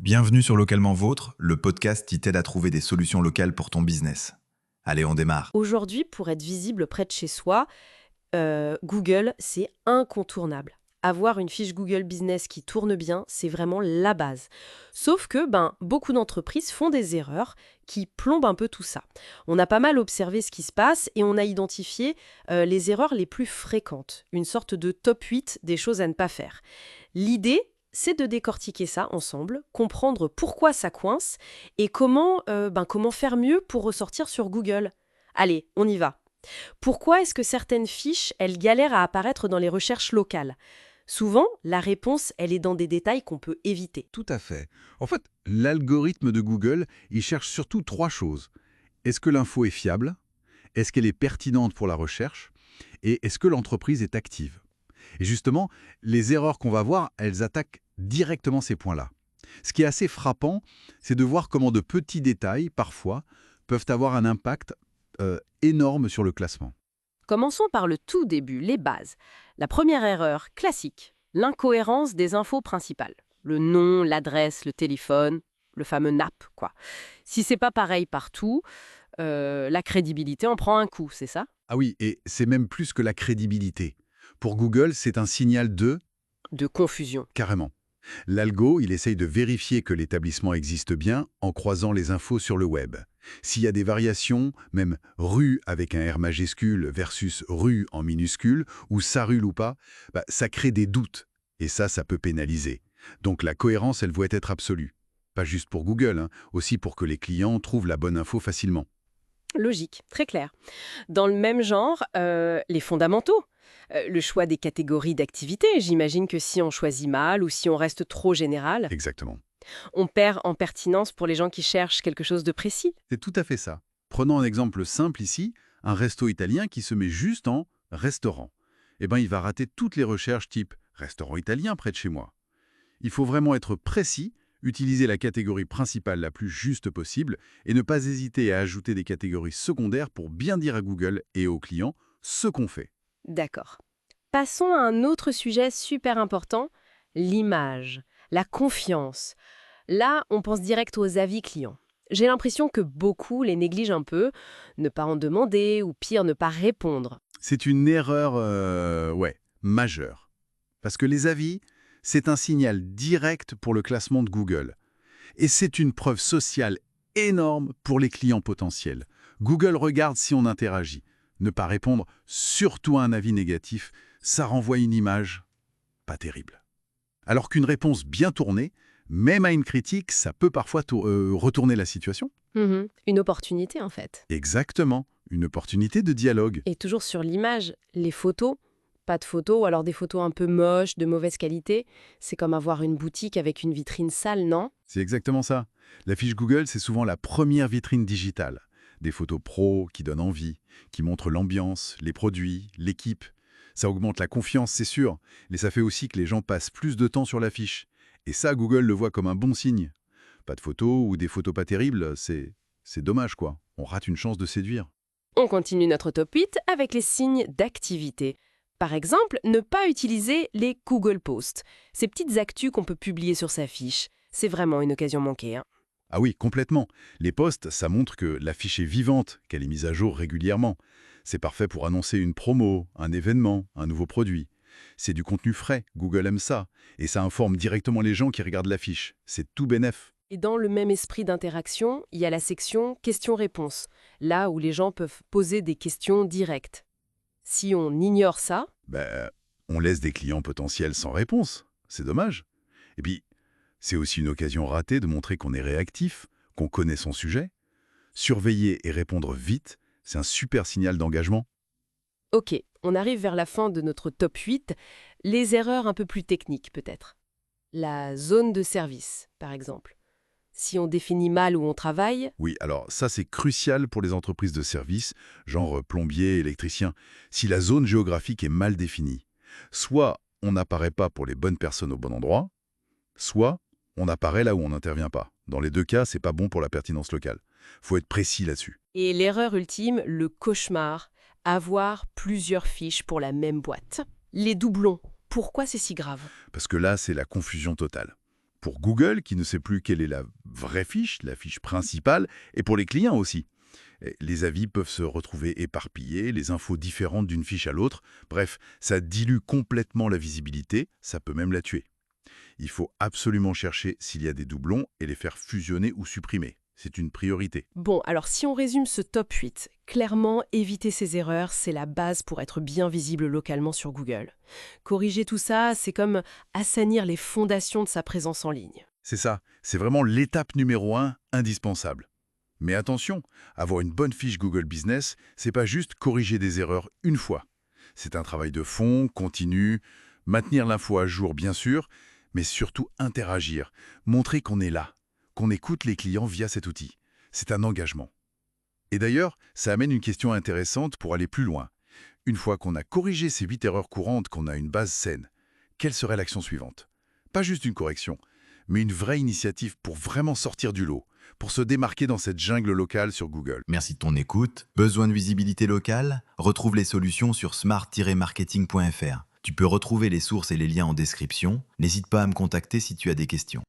Bienvenue sur Localement Vôtre, le podcast qui t'aide à trouver des solutions locales pour ton business. Allez, on démarre. Aujourd'hui, pour être visible près de chez soi, Google, c'est incontournable. Avoir une fiche Google Business qui tourne bien, c'est vraiment la base. Sauf que beaucoup d'entreprises font des erreurs qui plombent un peu tout ça. On a pas mal observé ce qui se passe et on a identifié les erreurs les plus fréquentes, une sorte de top 8 des choses à ne pas faire. L'idée, c'est de décortiquer ça ensemble, comprendre pourquoi ça coince et comment faire mieux pour ressortir sur Google. Allez, on y va. Pourquoi est-ce que certaines fiches, elles galèrent à apparaître dans les recherches locales ? Souvent, la réponse, elle est dans des détails qu'on peut éviter. Tout à fait. En fait, l'algorithme de Google, il cherche surtout trois choses. Est-ce que l'info est fiable? Est-ce qu'elle est pertinente pour la recherche? Et est-ce que l'entreprise est active? Et justement, les erreurs qu'on va voir, elles attaquent directement ces points-là. Ce qui est assez frappant, c'est de voir comment de petits détails, parfois, peuvent avoir un impact énorme sur le classement. Commençons par le tout début, les bases. La première erreur, classique, l'incohérence des infos principales. Le nom, l'adresse, le téléphone, le fameux NAP, quoi. Si c'est pas pareil partout, la crédibilité en prend un coup, c'est ça ? Ah oui, et c'est même plus que la crédibilité. Pour Google, c'est un signal De confusion. carrément. L'algo, il essaye de vérifier que l'établissement existe bien en croisant les infos sur le web. S'il y a des variations, même rue avec un R majuscule versus rue en minuscule, ou ça rue ou pas, ça crée des doutes. Et ça peut pénaliser. Donc la cohérence, elle doit être absolue. Pas juste pour Google, aussi pour que les clients trouvent la bonne info facilement. Logique, très clair. Dans le même genre, les fondamentaux. Le choix des catégories d'activité, j'imagine que si on choisit mal ou si on reste trop général, Exactement. on perd en pertinence pour les gens qui cherchent quelque chose de précis. C'est tout à fait ça. Prenons un exemple simple ici, un resto italien qui se met juste en restaurant. Il va rater toutes les recherches type restaurant italien près de chez moi. Il faut vraiment être précis, utiliser la catégorie principale la plus juste possible et ne pas hésiter à ajouter des catégories secondaires pour bien dire à Google et aux clients ce qu'on fait. D'accord. Passons à un autre sujet super important, l'image, la confiance. Là, on pense direct aux avis clients. J'ai l'impression que beaucoup les négligent un peu, ne pas en demander ou pire ne pas répondre. C'est une erreur, majeure. Parce que les avis, c'est un signal direct pour le classement de Google. Et c'est une preuve sociale énorme pour les clients potentiels. Google regarde si on interagit. Ne pas répondre, surtout à un avis négatif, ça renvoie une image pas terrible. Alors qu'une réponse bien tournée, même à une critique, ça peut parfois retourner la situation. Une opportunité en fait. Exactement, une opportunité de dialogue. Et toujours sur l'image, les photos, pas de photos ou alors des photos un peu moches, de mauvaise qualité, c'est comme avoir une boutique avec une vitrine sale, non ? C'est exactement ça. La fiche Google, c'est souvent la première vitrine digitale. Des photos pro qui donnent envie, qui montrent l'ambiance, les produits, l'équipe. Ça augmente la confiance, c'est sûr, mais ça fait aussi que les gens passent plus de temps sur la fiche. Et ça, Google le voit comme un bon signe. Pas de photos ou des photos pas terribles, c'est dommage quoi. On rate une chance de séduire. On continue notre top 8 avec les signes d'activité. Par exemple, ne pas utiliser les Google Posts, ces petites actus qu'on peut publier sur sa fiche. C'est vraiment une occasion manquée. Ah oui, complètement. Les posts, ça montre que la fiche est vivante, qu'elle est mise à jour régulièrement. C'est parfait pour annoncer une promo, un événement, un nouveau produit. C'est du contenu frais, Google aime ça. Et ça informe directement les gens qui regardent la fiche. C'est tout bénef. Et dans le même esprit d'interaction, il y a la section questions-réponses, là où les gens peuvent poser des questions directes. Si on ignore ça, On laisse des clients potentiels sans réponse. C'est dommage. Et puis, c'est aussi une occasion ratée de montrer qu'on est réactif, qu'on connaît son sujet. Surveiller et répondre vite, c'est un super signal d'engagement. ok, on arrive vers la fin de notre top 8, les erreurs un peu plus techniques peut-être. La zone de service, par exemple. Si on définit mal où on travaille, Oui, alors ça c'est crucial pour les entreprises de services, genre plombier, électricien, si la zone géographique est mal définie. Soit on n'apparaît pas pour les bonnes personnes au bon endroit, soit on apparaît là où on n'intervient pas. Dans les deux cas, c'est pas bon pour la pertinence locale. Faut être précis là-dessus. et l'erreur ultime, le cauchemar, avoir plusieurs fiches pour la même boîte. Les doublons, pourquoi c'est si grave ? Parce que là, c'est la confusion totale. Pour Google, qui ne sait plus quelle est la vraie fiche, la fiche principale, et pour les clients aussi. Et les avis peuvent se retrouver éparpillés, les infos différentes d'une fiche à l'autre. Bref, ça dilue complètement la visibilité, ça peut même la tuer. Il faut absolument chercher s'il y a des doublons et les faire fusionner ou supprimer. C'est une priorité. Bon, alors si on résume ce top 8, clairement, éviter ces erreurs, c'est la base pour être bien visible localement sur Google. Corriger tout ça, c'est comme assainir les fondations de sa présence en ligne. C'est ça, c'est vraiment l'étape numéro 1, indispensable. Mais attention, avoir une bonne fiche Google Business, c'est pas juste corriger des erreurs une fois. C'est un travail de fond, continu, maintenir l'info à jour bien sûr, mais surtout interagir, montrer qu'on est là, qu'on écoute les clients via cet outil. C'est un engagement. Et d'ailleurs, ça amène une question intéressante pour aller plus loin. Une fois qu'on a corrigé ces 8 erreurs courantes, qu'on a une base saine, quelle serait l'action suivante? Pas juste une correction, mais une vraie initiative pour vraiment sortir du lot, pour se démarquer dans cette jungle locale sur Google. Merci de ton écoute. Besoin de visibilité locale? Retrouve les solutions sur smart-marketing.fr. Tu peux retrouver les sources et les liens en description. N'hésite pas à me contacter si tu as des questions.